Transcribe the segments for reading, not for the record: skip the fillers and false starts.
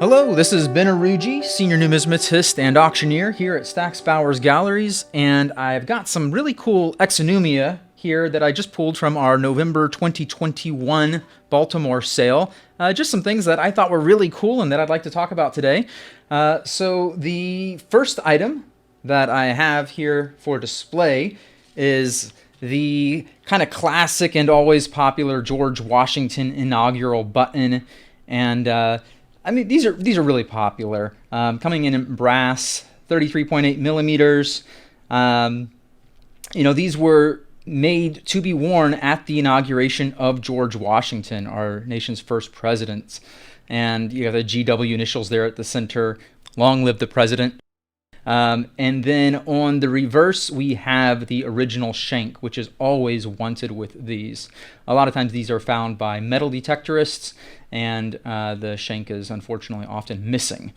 Hello, this is Ben Orooji, Senior Numismatist and Auctioneer here at Stack's Bowers Galleries, and I've got some really cool Exonumia here that I just pulled from our November 2021 Baltimore sale. Just some things that I thought were really cool and that I'd like to talk about today. So the first item that I have here for display is the kind of classic and always popular George Washington inaugural button, and I mean, these are really popular. Coming in brass, 33.8 millimeters. These were made to be worn at the inauguration of George Washington, our nation's first president. And you have the GW initials there at the center. Long live the president. And then on the reverse, we have the original shank, which is always wanted with these. A lot of times these are found by metal detectorists, and the shank is unfortunately often missing.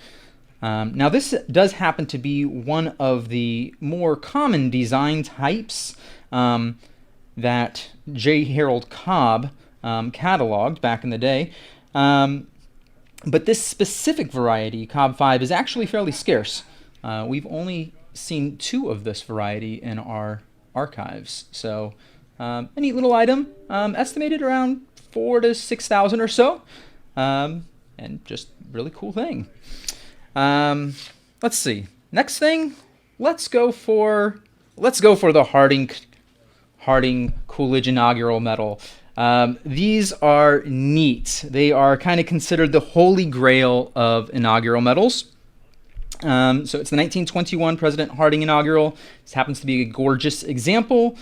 Now this does happen to be one of the more common design types that J. Harold Cobb cataloged back in the day. But this specific variety, Cobb 5, is actually fairly scarce. We've only seen 2 of this variety in our archives. So a neat little item, estimated around 4,000 to 6,000 or so, and just really cool thing. Let's see. Next thing, let's go for the Harding Coolidge inaugural medal. These are neat. They are kind of considered the holy grail of inaugural medals. So it's the 1921 President Harding inaugural. This happens to be a gorgeous example.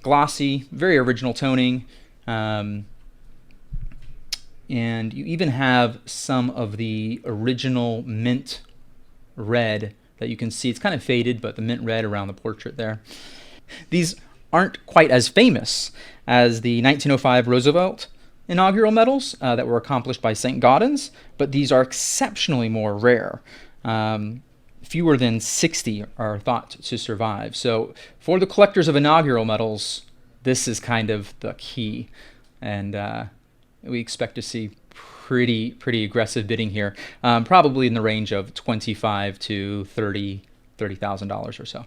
Glossy, very original toning. And you even have some of the original mint red that you can see. It's kind of faded, but the mint red around the portrait there. These aren't quite as famous as the 1905 Roosevelt inaugural medals that were accomplished by St. Gaudens, but these are exceptionally more rare. Fewer than 60 are thought to survive. So for the collectors of inaugural medals, this is kind of the key. And we expect to see pretty aggressive bidding here, probably in the range of $25,000 to $30,000 or so.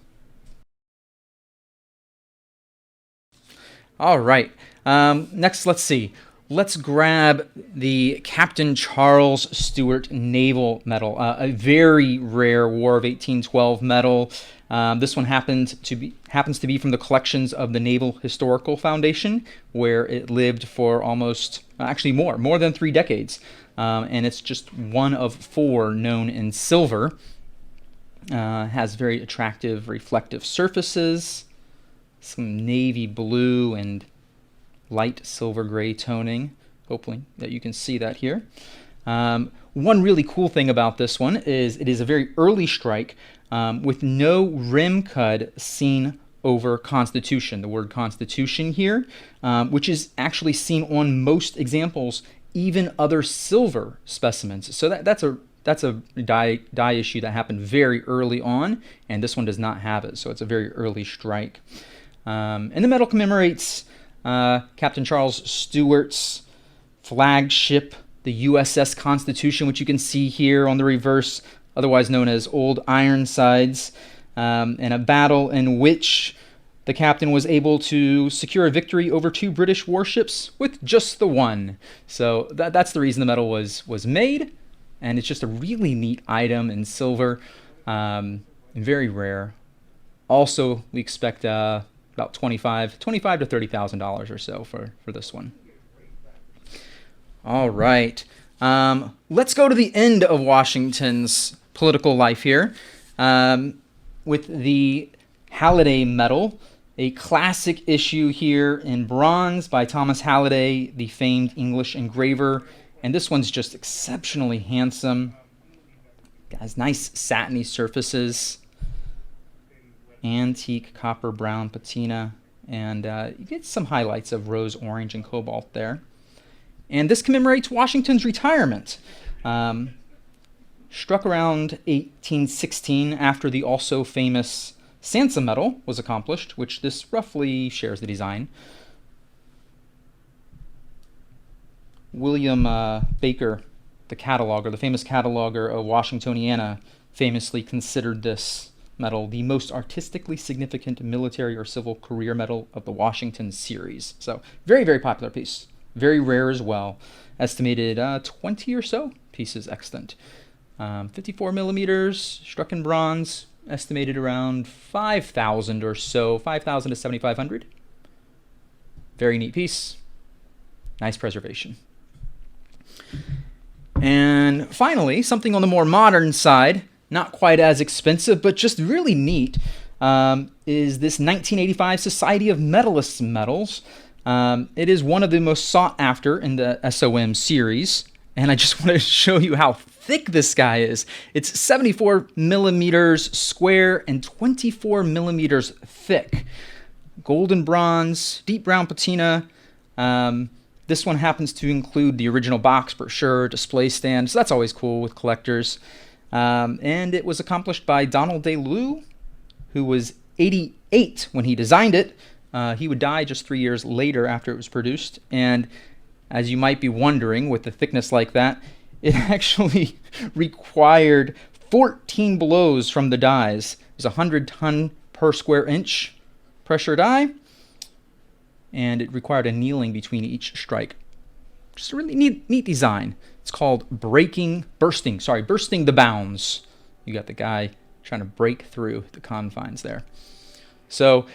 All right, next let's see. Let's grab the Captain Charles Stewart Naval Medal, a very rare War of 1812 medal. This one happens to be from the collections of the Naval Historical Foundation, where it lived for almost, actually more than 3 decades. And it's just one of 4 known in silver. Has very attractive reflective surfaces, some navy blue and light silver gray toning. Hopefully that you can see that here. One really cool thing about this one is it is a very early strike with no rim cud seen over Constitution. The word Constitution here, which is actually seen on most examples, even other silver specimens. So that's a die issue that happened very early on, and this one does not have it. So it's a very early strike. And the medal commemorates Captain Charles Stewart's flagship, the USS Constitution, which you can see here on the reverse, otherwise known as Old Ironsides, in a battle in which the captain was able to secure a victory over 2 British warships with just the one. So that's the reason the medal was made, and it's just a really neat item in silver, and very rare. Also, we expect about $25,000 to $30,000 or so for this one. All right, let's go to the end of Washington's political life here with the Halliday Medal, a classic issue here in bronze by Thomas Halliday, the famed English engraver, and this one's just exceptionally handsome. It has nice satiny surfaces, antique copper brown patina, and you get some highlights of rose orange and cobalt there. And this commemorates Washington's retirement, struck around 1816 after the also famous Sansa Medal was accomplished, which this roughly shares the design. William Baker the cataloger, the famous cataloger of Washingtoniana, famously considered this medal the most artistically significant military or civil career medal of the Washington series. So very, very popular piece. Very rare as well. Estimated 20 or so pieces extant. 54 millimeters, struck in bronze, estimated around 5,000 or so, 5,000 to 7,500. Very neat piece. Nice preservation. And finally, something on the more modern side, not quite as expensive, but just really neat, is this 1985 Society of Medalists medals. It is one of the most sought after in the SOM series, and I just want to show you how thick this guy is. It's 74 millimeters square and 24 millimeters thick. Gold and bronze, deep brown patina. This one happens to include the original box brochure, display stand, so that's always cool with collectors. And it was accomplished by Donald DeLue, who was 88 when he designed it. He would die just 3 years later after it was produced. And as you might be wondering, with a thickness like that, it actually required 14 blows from the dies. It was 100 ton per square inch pressure die, and it required a kneeling between each strike. Just a really neat design. It's called bursting the bounds. You got the guy trying to break through the confines there. So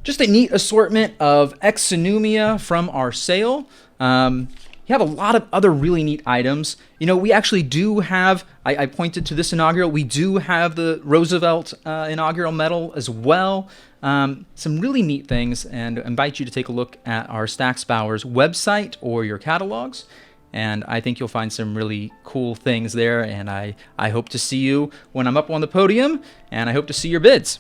just a neat assortment of Exonumia from our sale. You have a lot of other really neat items. You know, we actually do have, I pointed to this inaugural, we do have the Roosevelt inaugural medal as well. Some really neat things, and I invite you to take a look at our Stack's Bowers website or your catalogs. And I think you'll find some really cool things there, and I hope to see you when I'm up on the podium, and I hope to see your bids.